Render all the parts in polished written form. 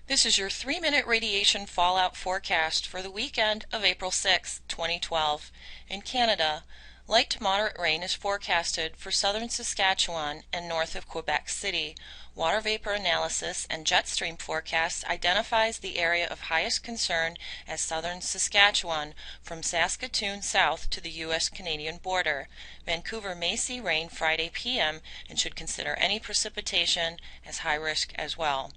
This is your 3-minute radiation fallout forecast for the weekend of April 6, 2012. In Canada, light to moderate rain is forecasted for southern Saskatchewan and north of Quebec City. Water vapor analysis and jet stream forecasts identifies the area of highest concern as southern Saskatchewan from Saskatoon south to the U.S.-Canadian border. Vancouver may see rain Friday p.m. and should consider any precipitation as high risk as well.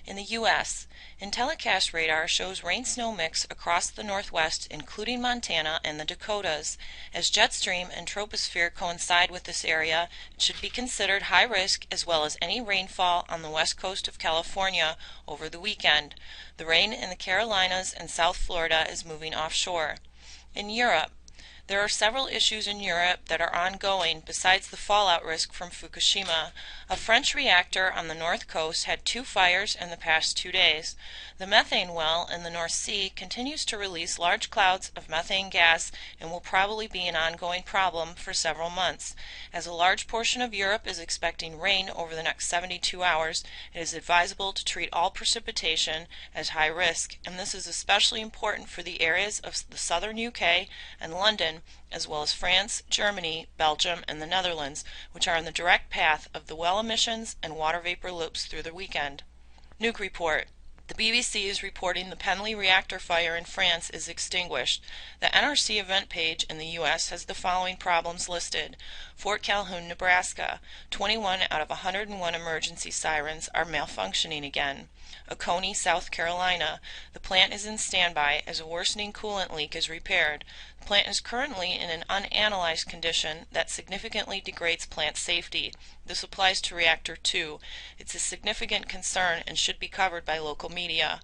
In the U.S., IntelliCast radar shows rain-snow mix across the northwest, including Montana and the Dakotas. As jet stream and troposphere coincide with this area, it should be considered high risk as well as any rainfall on the west coast of California over the weekend. The rain in the Carolinas and South Florida is moving offshore. In Europe, there are several issues in Europe that are ongoing besides the fallout risk from Fukushima. A French reactor on the north coast had 2 fires in the past 2 days. The methane well in the North Sea continues to release large clouds of methane gas and will probably be an ongoing problem for several months. As a large portion of Europe is expecting rain over the next 72 hours, it is advisable to treat all precipitation as high risk, and this is especially important for the areas of the southern UK and London, as well as France, Germany, Belgium, and the Netherlands, which are in the direct path of the well emissions and water vapor loops through the weekend. Nuke report. The BBC is reporting the Penly reactor fire in France is extinguished. The NRC event page in the U.S. has the following problems listed. Fort Calhoun, Nebraska. 21 out of 101 emergency sirens are malfunctioning again. Oconee, South Carolina. The plant is in standby as a worsening coolant leak is repaired. The plant is currently in an unanalyzed condition that significantly degrades plant safety. This applies to Reactor 2. It's a significant concern and should be covered by local media.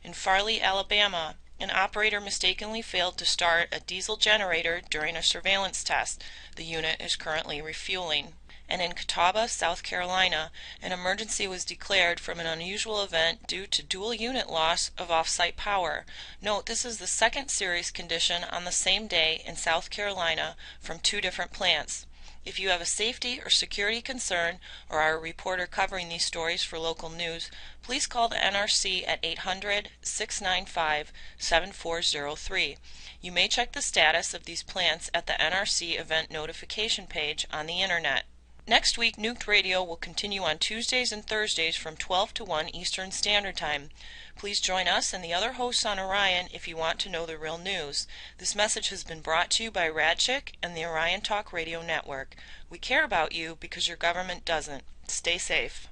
In Farley, Alabama, an operator mistakenly failed to start a diesel generator during a surveillance test. The unit is currently refueling. And in Catawba, South Carolina, an emergency was declared from an unusual event due to dual unit loss of off-site power. Note, this is the second serious condition on the same day in South Carolina from 2 different plants. If you have a safety or security concern or are a reporter covering these stories for local news, please call the NRC at 800-695-7403. You may check the status of these plants at the NRC event notification page on the Internet. Next week, Nuke Radio will continue on Tuesdays and Thursdays from 12 to 1 Eastern Standard Time. Please join us and the other hosts on Orion if you want to know the real news. This message has been brought to you by Radchick and the Orion Talk Radio Network. We care about you because your government doesn't. Stay safe.